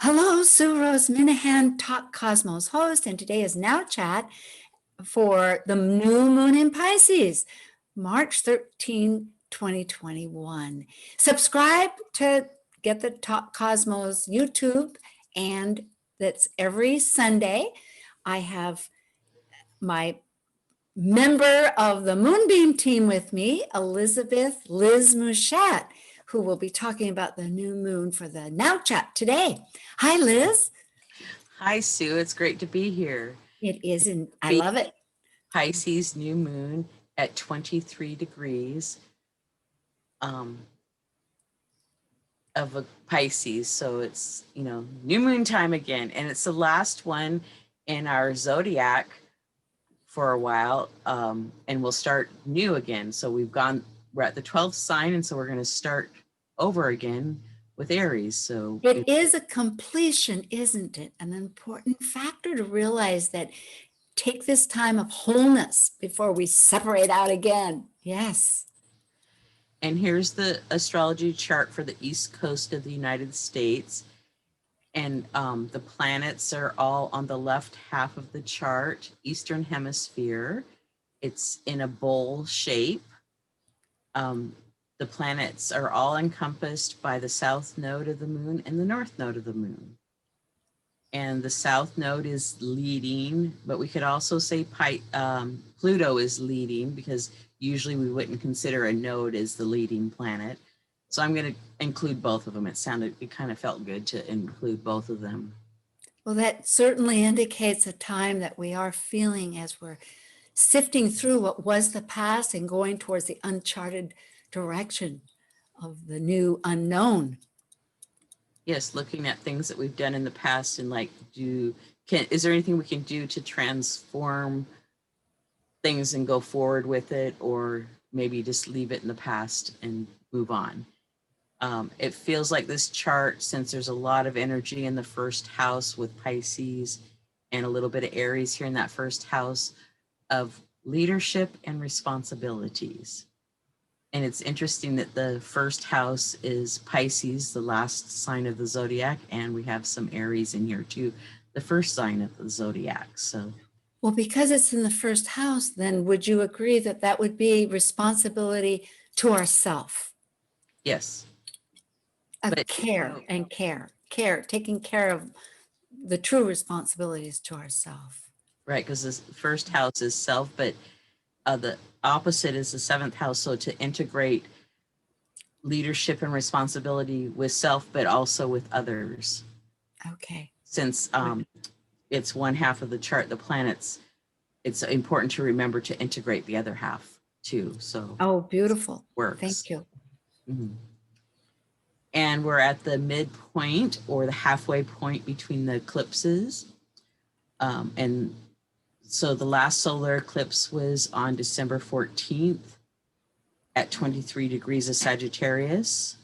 Hello, Sue Rose Minahan, Talk Cosmos host, and today is NOWCHAT for the new moon in Pisces, March 13, 2021. Subscribe to get the Talk Cosmos YouTube, and that's every Sunday. I have my member of the Moonbeam team with me, Elizabeth Liz Mouchat, who will be talking about the new moon for the NOWCHAT today. Hi, Liz. Hi, Sue. It's great to be here. It is, and I love it. Pisces new moon at 23 degrees of a Pisces. So it's, new moon time again. And it's the last one in our zodiac for a while. And we'll start new again. So we're at the 12th sign. And so we're going to start over again with Aries. So it is a completion, isn't it? An important factor to realize that take this time of wholeness before we separate out again. Yes. And here's the astrology chart for the East Coast of the United States. And the planets are all on the left half of the chart, Eastern Hemisphere. It's in a bowl shape. The planets are all encompassed by the south node of the moon and the north node of the moon. And the south node is leading, but we could also say Pluto is leading, because usually we wouldn't consider a node as the leading planet. So I'm going to include both of them. It kind of felt good to include both of them. Well, that certainly indicates a time that we are feeling as we're sifting through what was the past and going towards the uncharted direction of the new unknown. Yes, looking at things that we've done in the past and is there anything we can do to transform things and go forward with it, or maybe just leave it in the past and move on? It feels like this chart, since there's a lot of energy in the first house with Pisces and a little bit of Aries here in that first house, of leadership and responsibilities. And it's interesting that the first house is Pisces, the last sign of the zodiac, and we have some Aries in here too, the first sign of the zodiac. So, well, because it's in the first house, then would you agree that that would be responsibility to ourself? Yes. Taking care of the true responsibilities to ourselves. Right, because the first house is self, but the opposite is the seventh house. So to integrate leadership and responsibility with self, but also with others. Okay. Since it's one half of the chart, the planets, it's important to remember to integrate the other half too. So. Oh, beautiful. Works. Thank you. Mm-hmm. And we're at the midpoint, or the halfway point between the eclipses. And so the last solar eclipse was on December 14th at 23 degrees of Sagittarius.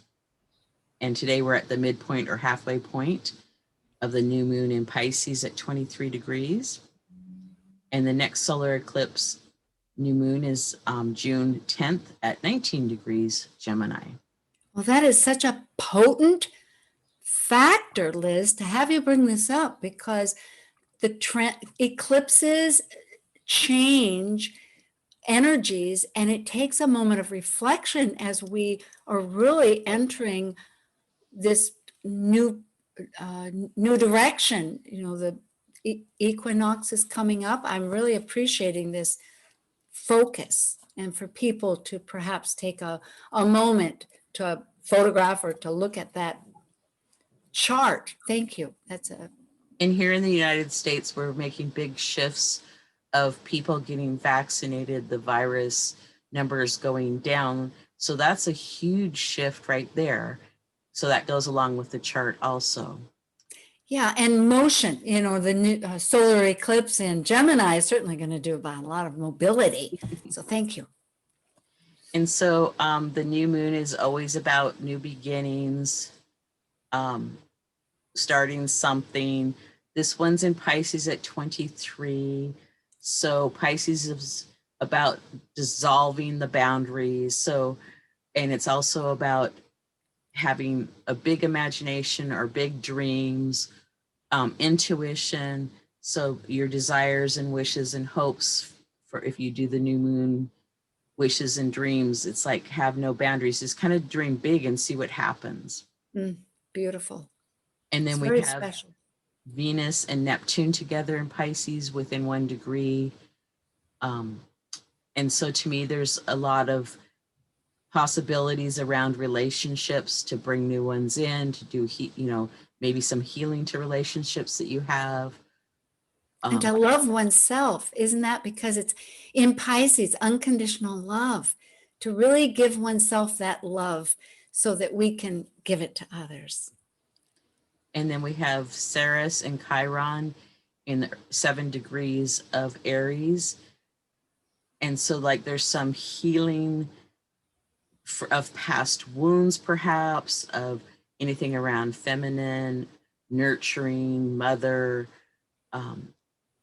And today we're at the midpoint or halfway point of the new moon in Pisces at 23 degrees. And the next solar eclipse, new moon, is June 10th at 19 degrees Gemini. Well, that is such a potent factor, Liz, to have you bring this up, because the eclipses change energies, and it takes a moment of reflection as we are really entering this new direction. The equinox is coming up. I'm really appreciating this focus, and for people to perhaps take a moment to photograph or to look at that chart. Thank you. And here in the United States, we're making big shifts of people getting vaccinated, the virus numbers going down. So that's a huge shift right there. So that goes along with the chart also. Yeah, and motion, the new solar eclipse in Gemini is certainly going to do about a lot of mobility. So thank you. And so the new moon is always about new beginnings, starting something. This one's in Pisces at 23. So Pisces is about dissolving the boundaries. So, and it's also about having a big imagination or big dreams, intuition. So your desires and wishes and hopes for if you do the new moon wishes and dreams, it's like have no boundaries. Just kind of dream big and see what happens. Beautiful. And It's then we very have special. Venus and Neptune together in Pisces within 1 degree. And so to me, there's a lot of possibilities around relationships to bring new ones in, to do, maybe some healing to relationships that you have. And to love oneself, isn't that because it's in Pisces, unconditional love, to really give oneself that love so that we can give it to others. And then we have Ceres and Chiron in the 7 degrees of Aries. And so like there's some healing of past wounds, perhaps, of anything around feminine, nurturing, mother.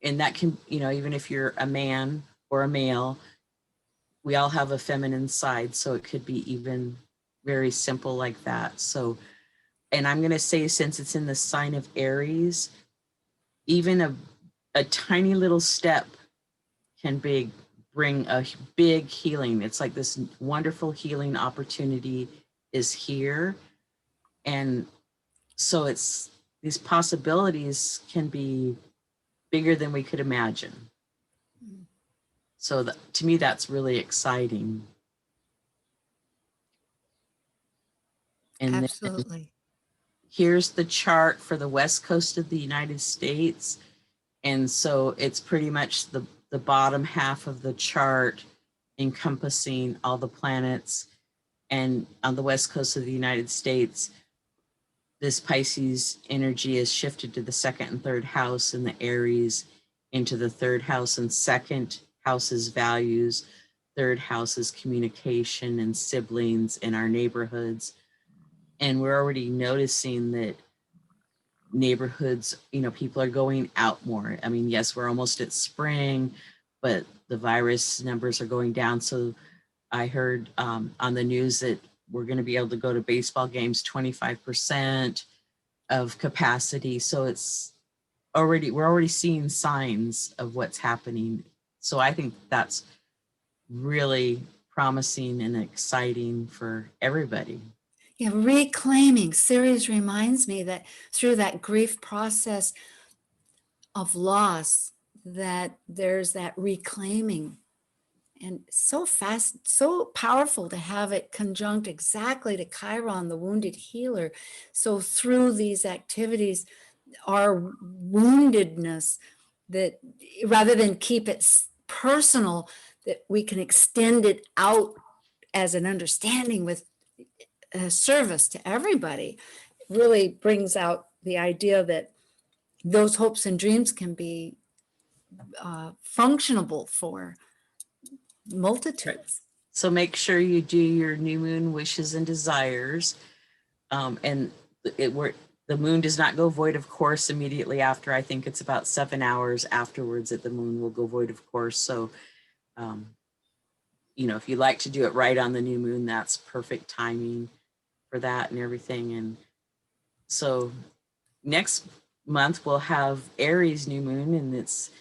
And that can, even if you're a man or a male, we all have a feminine side. So it could be even very simple like that. So, and I'm going to say, since it's in the sign of Aries, even a tiny little step can bring a big healing. It's like this wonderful healing opportunity is here. And so it's these possibilities can be bigger than we could imagine. So to me, that's really exciting. And Absolutely. then here's the chart for the West Coast of the United States. And so it's pretty much the bottom half of the chart encompassing all the planets. And on the West Coast of the United States, this Pisces energy is shifted to the 2nd and 3rd house, and the Aries into the 3rd house, and 2nd house is values, 3rd house is communication and siblings in our neighborhoods. And we're already noticing that neighborhoods, people are going out more. I mean, yes, we're almost at spring, but the virus numbers are going down. So I heard on the news that we're going to be able to go to baseball games 25% of capacity. So we're already seeing signs of what's happening. So I think that's really promising and exciting for everybody. Yeah, reclaiming. Ceres reminds me that through that grief process of loss, that there's that reclaiming. And so fast, so powerful to have it conjunct exactly to Chiron, the wounded healer. So through these activities, our woundedness, that rather than keep it personal, that we can extend it out as an understanding with a service to everybody, really brings out the idea that those hopes and dreams can be functionable for multitudes. So make sure you do your new moon wishes and desires. And the moon does not go void, of course, immediately after. I think it's about 7 hours afterwards that the moon will go void, of course. So, if you like to do it right on the new moon, that's perfect timing for that and everything. And so next month we'll have Aries new moon, and it's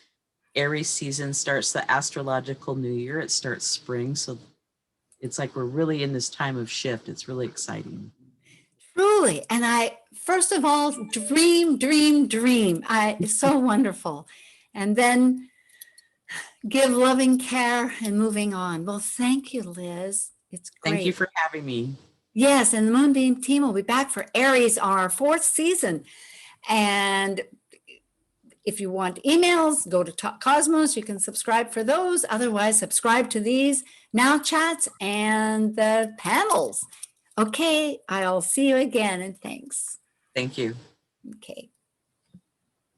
Aries season starts the astrological new year. It starts spring. So it's like we're really in this time of shift. It's really exciting. Truly. And I, first of all, dream. It's so wonderful. And then give loving care and moving on. Well, thank you, Liz. It's great. Thank you for having me. Yes, and the Moonbeam team will be back for Aries on our 4th season. And if you want emails, go to Talk Cosmos. You can subscribe for those. Otherwise, subscribe to these Now Chats and the panels. Okay, I'll see you again, and thanks. Thank you. Okay.